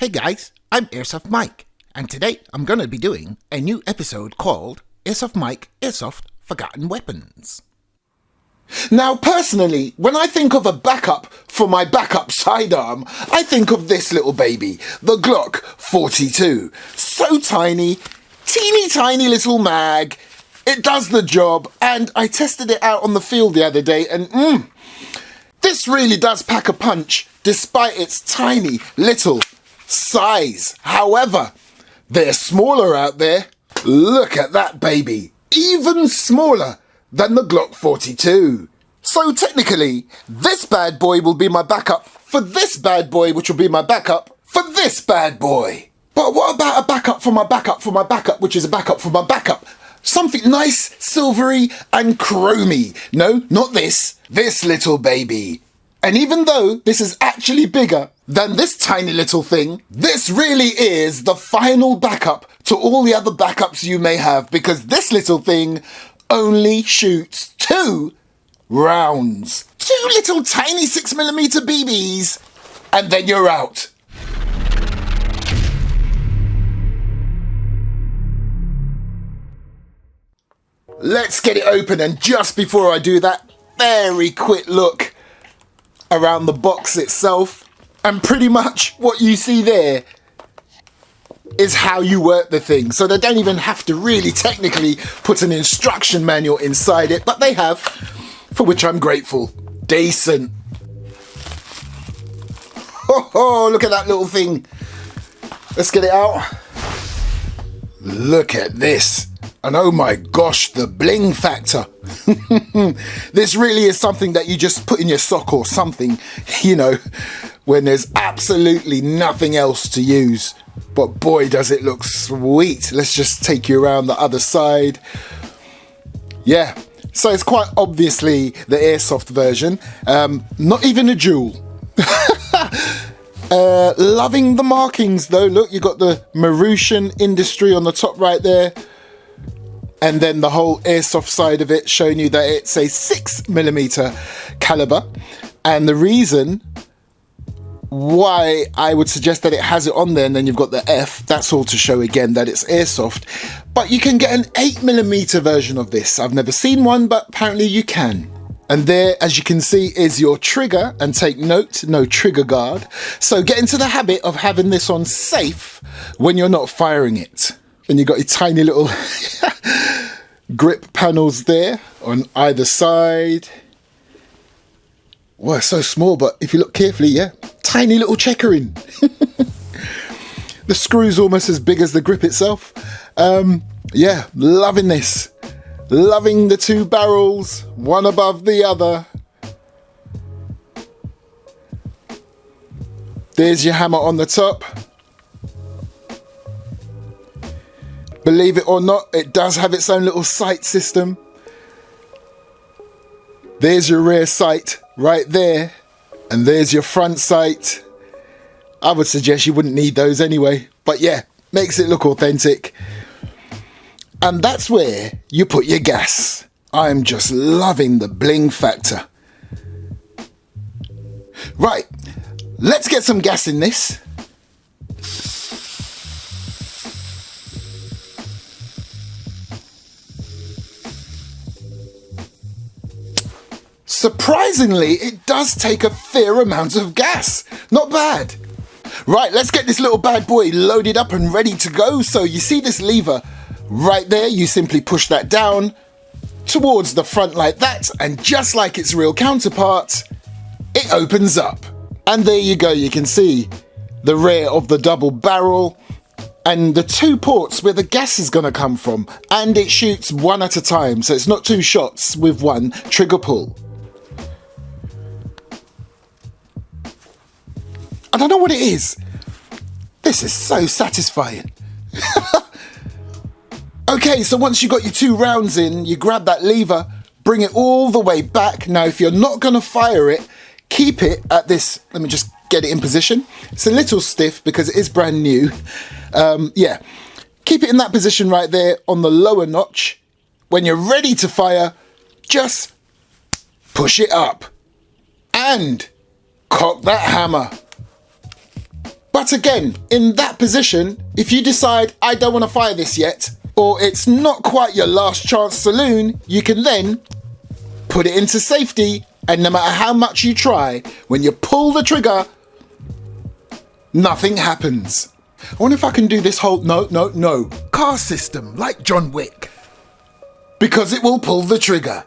Hey guys, I'm Airsoft Mike, and today I'm going to be doing a new episode called Airsoft Mike, Airsoft Forgotten Weapons. Now personally, when I think of a backup for my backup sidearm, I think of this little baby, the Glock 42. So tiny, teeny tiny little mag. It does the job, and I tested it out on the field the other day, and this really does pack a punch despite its tiny little size. However, they're smaller out there. Look at that baby, even smaller than the Glock 42. So technically, this bad boy will be my backup for this bad boy, which will be my backup for this bad boy. But what about a backup for my backup for my backup, which is a backup for my backup? Something nice, silvery and chromy. No, not this. This little baby. And even though this is actually bigger than this tiny little thing, this really is the final backup to all the other backups you may have, because this little thing only shoots 2 rounds. 2 little tiny 6mm BBs, and then you're out. Let's get it open, and just before I do that, very quick look around the box itself, and pretty much what you see there is how you work the thing. So they don't even have to really technically put an instruction manual inside it, but they have, for which I'm grateful. Decent. Oh, look at that little thing. Let's get it out. Look at this. And oh my gosh, the bling factor. This really is something that you just put in your sock or something, you know, when there's absolutely nothing else to use. But boy, does it look sweet. Let's just take you around the other side. Yeah, so it's quite obviously the Airsoft version. Not even a jewel. Loving the markings though. Look, you got the Marushin Industry on the top right there. And then the whole Airsoft side of it showing you that it's a 6mm caliber. And the reason why I would suggest that it has it on there, and then you've got the F, that's all to show again that it's Airsoft. But you can get an 8mm version of this. I've never seen one, but apparently you can. And there, as you can see, is your trigger, and take note, no trigger guard. So get into the habit of having this on safe when you're not firing it. And you've got your tiny little grip panels there on either side. Well, it's so small, but if you look carefully, yeah, tiny little checkering. The screw's almost as big as the grip itself. Yeah, loving this. Loving the 2 barrels, one above the other. There's your hammer on the top. Believe it or not, it does have its own little sight system. There's your rear sight right there. And there's your front sight. I would suggest you wouldn't need those anyway. But yeah, makes it look authentic. And that's where you put your gas. I'm just loving the bling factor. Right, let's get some gas in this. Surprisingly, it does take a fair amount of gas. Not bad. Right, let's get this little bad boy loaded up and ready to go. So you see this lever right there? You simply push that down towards the front like that. And just like its real counterpart, it opens up. And there you go. You can see the rear of the double barrel and the 2 ports where the gas is going to come from. And it shoots 1 at a time. So it's not 2 shots with 1 trigger pull. I don't know what it is. This is so satisfying. Okay, so once you got your 2 rounds in, you grab that lever, bring it all the way back. Now, if you're not going to fire it, keep it at this. Let me just get it in position. It's a little stiff because it is brand new. Yeah, keep it in that position right there on the lower notch. When you're ready to fire, just push it up and cock that hammer. But again, in that position, if you decide I don't want to fire this yet, or it's not quite your last chance saloon, you can then put it into safety, and no matter how much you try, when you pull the trigger, nothing happens. I wonder if I can do this whole no car system like John Wick. Because it will pull the trigger.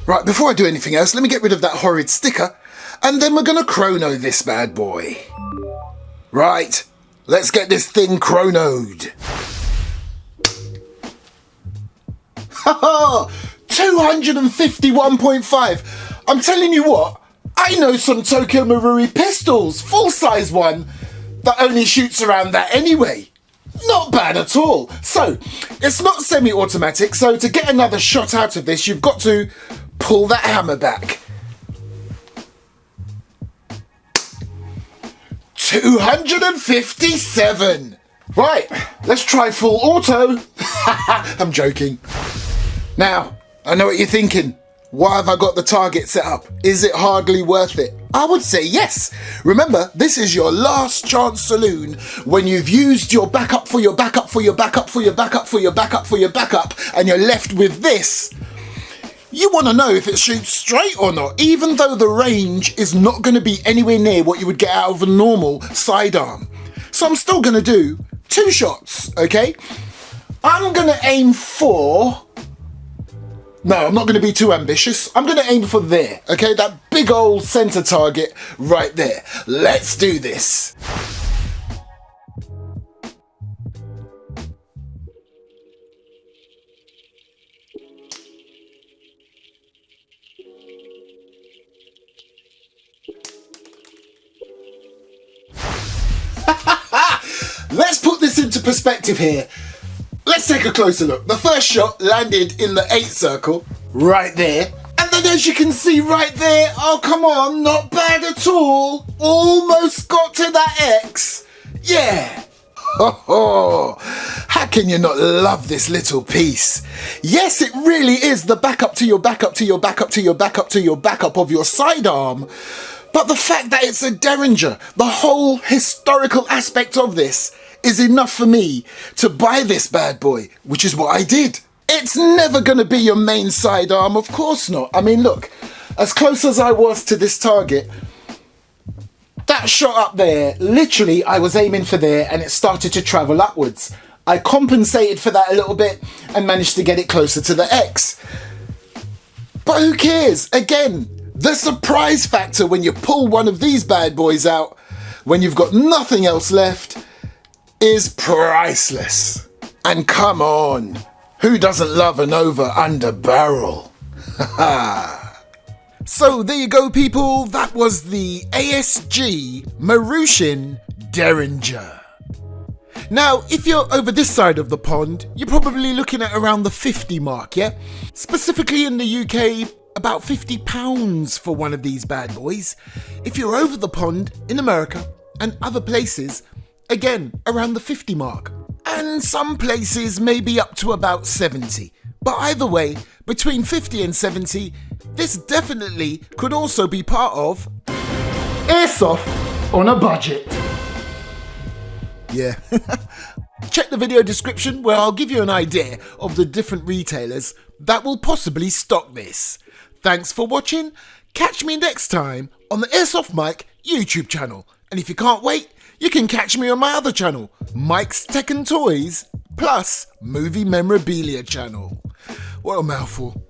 Right, before I do anything else, let me get rid of that horrid sticker, and then we're gonna chrono this bad boy. Right, let's get this thing chronoed. Haha, 251.5. I'm telling you what, I know some Tokyo Marui pistols, full-size one, that only shoots around that anyway. Not bad at all. So, it's not semi-automatic, so to get another shot out of this, you've got to pull that hammer back. 257. Right, let's try full auto. I'm joking. Now, I know what you're thinking. Why have I got the target set up? Is it hardly worth it? I would say yes. Remember, this is your last chance saloon when you've used your backup for your backup for your backup for your backup for your backup for your backup, and you're left with this. You want to know if it shoots straight or not, even though the range is not going to be anywhere near what you would get out of a normal sidearm. So I'm still going to do 2 shots, okay? I'm going to aim for... No, I'm not going to be too ambitious. I'm going to aim for there, okay? That big old center target right there. Let's do this. Let's put this into perspective here. Let's take a closer look. The first shot landed in the 8 circle, right there. And then as you can see right there, oh come on, not bad at all. Almost got to that X. Yeah. Oh, how can you not love this little piece? Yes, it really is the backup to your backup to your backup to your backup to your backup of your sidearm. But the fact that it's a Derringer, the whole historical aspect of this, is enough for me to buy this bad boy, which is what I did. It's never going to be your main sidearm, of course not. I mean, look, as close as I was to this target, that shot up there, literally I was aiming for there and it started to travel upwards. I compensated for that a little bit and managed to get it closer to the X. But who cares? Again, the surprise factor when you pull one of these bad boys out, when you've got nothing else left, is priceless. And come on, who doesn't love an over-under barrel? So there you go, people. That was the ASG MARUSHIN Derringer. Now, if you're over this side of the pond, you're probably looking at around the 50 mark, yeah? Specifically in the UK, about £50 for one of these bad boys. If you're over the pond in America and other places, again, around the 50 mark. And some places maybe up to about 70. But either way, between 50 and 70, this definitely could also be part of Airsoft on a budget. Yeah. Check the video description where I'll give you an idea of the different retailers that will possibly stock this. Thanks for watching. Catch me next time on the Airsoft Mike YouTube channel. And if you can't wait, you can catch me on my other channel, Mike's Tech and Toys, plus Movie Memorabilia channel. What a mouthful.